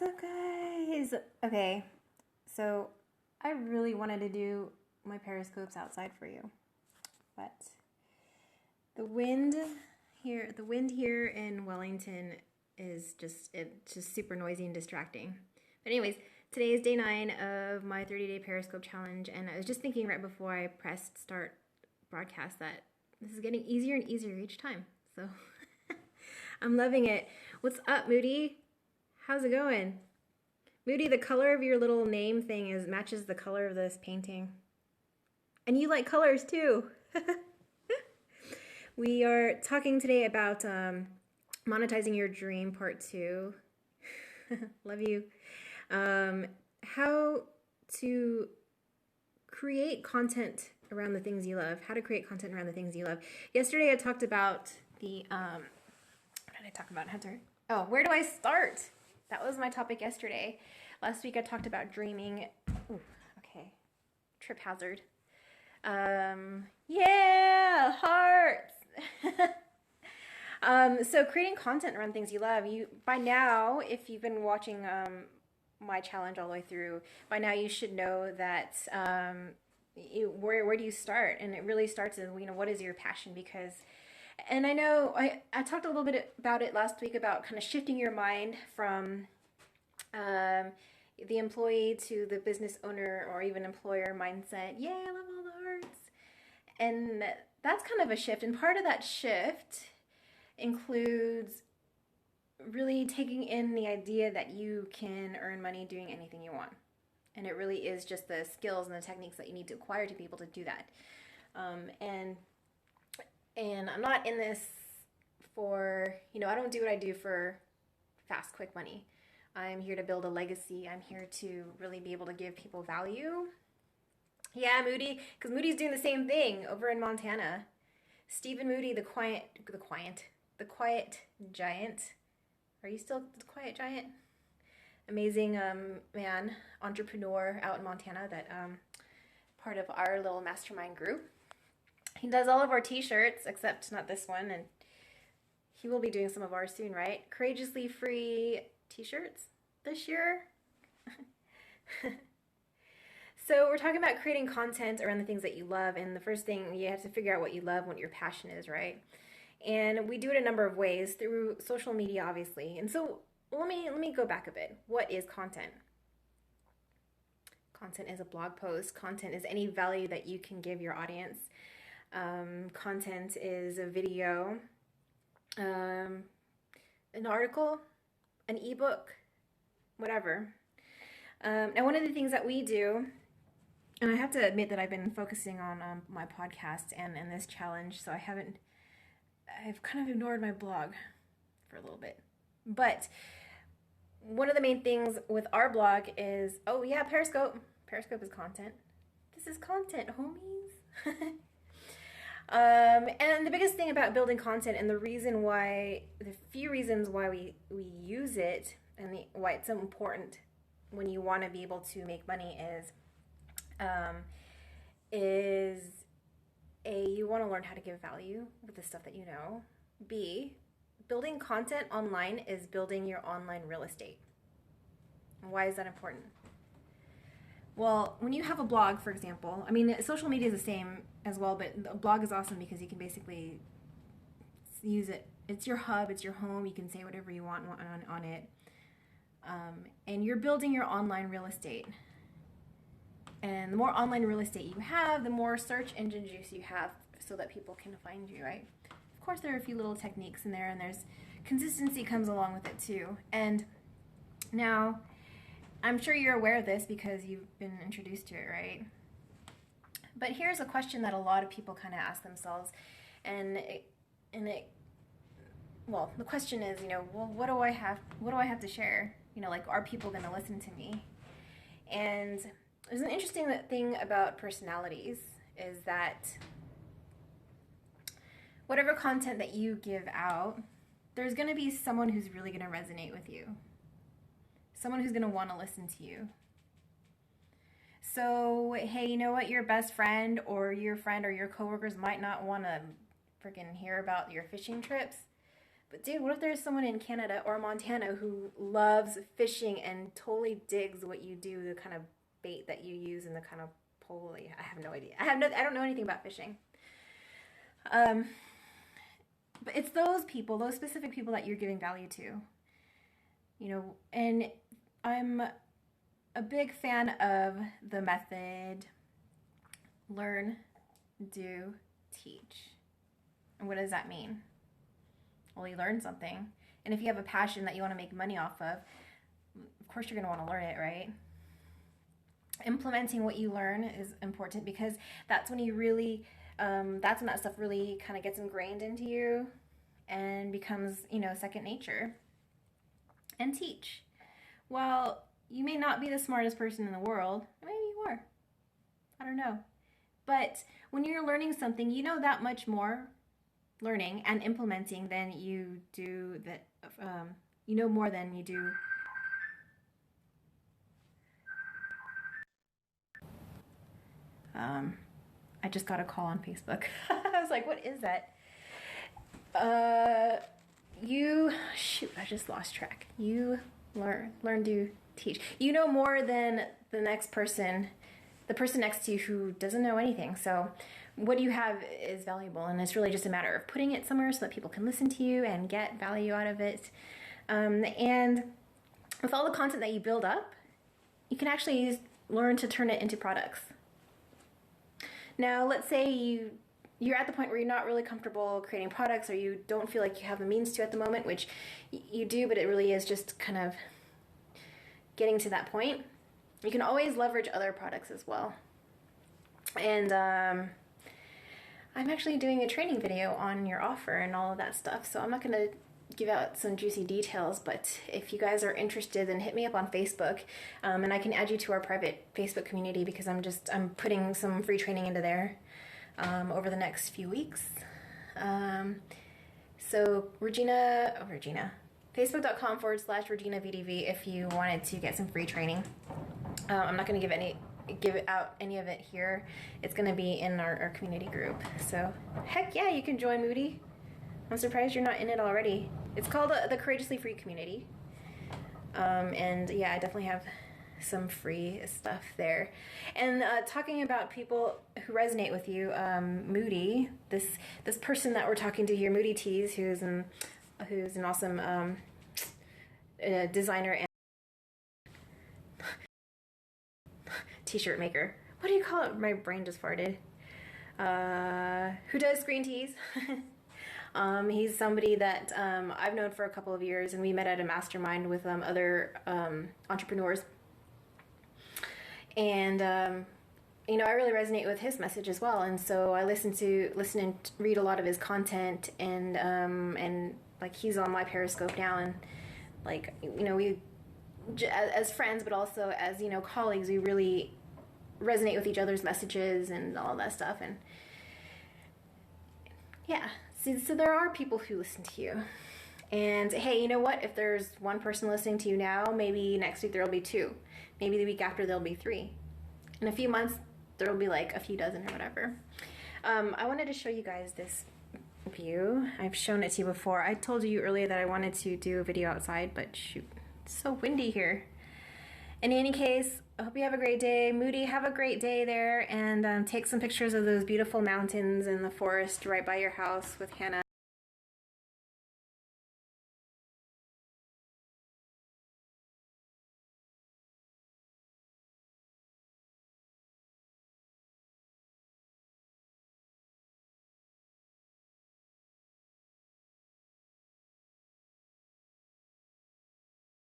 What's up, guys? Okay, so I really wanted to do my periscopes outside for you, but the wind here in Wellington is it's just super noisy and distracting. But anyways, today is day 9 of my 30-day Periscope challenge, and I was just thinking right before I pressed start broadcast that this is getting easier and easier each time. So I'm loving it. What's up, Moody? How's it going? Moody, the color of your little name thing matches the color of this painting. And you like colors too. We are talking today about monetizing your dream part 2. Love you. How to create content around the things you love. How to create content around the things you love. Yesterday I talked about the, what did I talk about, Hunter? Oh, where do I start? That was my topic yesterday. Last week I talked about dreaming. Ooh, okay. Trip hazard. Yeah, hearts. So creating content around things you love. By now, if you've been watching my challenge all the way through, by now you should know that where do you start? And it really starts in, what is your passion? Because, and I know I talked a little bit about it last week about kind of shifting your mind from the employee to the business owner or even employer mindset. Yeah, I love all the hearts. And that's kind of a shift. And part of that shift includes really taking in the idea that you can earn money doing anything you want. And it really is just the skills and the techniques that you need to acquire to be able to do that. And I'm not in this for, I don't do what I do for fast, quick money. I'm here to build a legacy. I'm here to really be able to give people value. Yeah, Moody, because Moody's doing the same thing over in Montana. Stephen Moody, the quiet giant. Are you still the quiet giant? Amazing man, entrepreneur out in Montana that part of our little mastermind group. He does all of our t-shirts, except not this one, and he will be doing some of ours soon, right? Courageously Free t-shirts this year. So we're talking about creating content around the things that you love, and the first thing, you have to figure out what you love, what your passion is, right? And we do it a number of ways through social media, obviously. And so let me go back a bit. What is content? Content is a blog post. Content is any value that you can give your audience. Content is a video, an article, an ebook, whatever. Now, one of the things that we do, and I have to admit that I've been focusing on my podcast and this challenge, so I've kind of ignored my blog for a little bit. But one of the main things with our blog is, oh yeah, Periscope. Periscope is content. This is content, homies. And the biggest thing about building content, and the few reasons why we use it, and why it's so important when you want to be able to make money is A, you want to learn how to give value with the stuff that you know. B, building content online is building your online real estate. Why is that important? Well, when you have a blog, for example, social media is the same as well, but a blog is awesome because you can basically use it. It's your hub, it's your home, you can say whatever you want on it. And you're building your online real estate. And the more online real estate you have, the more search engine juice you have so that people can find you, right? Of course, there are a few little techniques in there, and there's consistency comes along with it too. And now, I'm sure you're aware of this because you've been introduced to it, right? But here's a question that a lot of people kind of ask themselves, the question is, what do I have to share? Are people going to listen to me? And there's an interesting thing about personalities is that whatever content that you give out, there's going to be someone who's really going to resonate with you. Someone who's going to want to listen to you. So, hey, you know what? Your best friend or your coworkers might not want to freaking hear about your fishing trips, But dude, what if there's someone in Canada or Montana who loves fishing and totally digs what you do, the kind of bait that you use and the kind of pole? I have no idea. I don't know anything about fishing. But it's those people, those specific people that you're giving value to. You know, and I'm a big fan of the method learn, do, teach. And what does that mean? Well, you learn something. And if you have a passion that you want to make money off of course you're going to want to learn it, right? Implementing what you learn is important because that's when you really, that's when that stuff really kind of gets ingrained into you and becomes, second nature. And teach. Well, you may not be the smartest person in the world. Maybe you are. I don't know. But when you're learning something, you know that much more learning and implementing than you do that. You know more than you do. I just got a call on Facebook. I was like, what is that? Shoot, I just lost track. You learn, do, teach. You know more than the next person, the person next to you who doesn't know anything. So what you have is valuable, and it's really just a matter of putting it somewhere so that people can listen to you and get value out of it. And with all the content that you build up, you can actually learn to turn it into products. Now, let's say you're at the point where you're not really comfortable creating products, or you don't feel like you have the means to at the moment, which you do, but it really is just kind of getting to that point. You can always leverage other products as well. And I'm actually doing a training video on your offer and all of that stuff, so I'm not going to give out some juicy details, but if you guys are interested, then hit me up on Facebook, and I can add you to our private Facebook community because I'm putting some free training into there over the next few weeks. So Regina, Facebook.com/Regina VDV if you wanted to get some free training. I'm not going to give out any of it here. It's going to be in our community group. So heck yeah, you can join, Moody. I'm surprised you're not in it already. It's called the Courageously Free Community. And yeah, I definitely have some free stuff there. And talking about people who resonate with you, Moody, this person that we're talking to here, Moody Tees, who's an awesome designer and t-shirt maker. What do you call it? My brain just farted. Who does green teas? He's somebody that I've known for a couple of years, and we met at a mastermind with other entrepreneurs. And I really resonate with his message as well. And so I listen and read a lot of his content, and like he's on my Periscope now, and like we as friends, but also as colleagues, we really resonate with each other's messages and all that stuff. And yeah. So there are people who listen to you. And hey, you know what? If there's one person listening to you now, maybe next week there will be 2. Maybe the week after there'll be 3. In a few months, there will be like a few dozen or whatever. I wanted to show you guys this view. I've shown it to you before. I told you earlier that I wanted to do a video outside, but shoot, it's so windy here. In any case, I hope you have a great day. Moody, have a great day there, and take some pictures of those beautiful mountains and the forest right by your house with Hannah.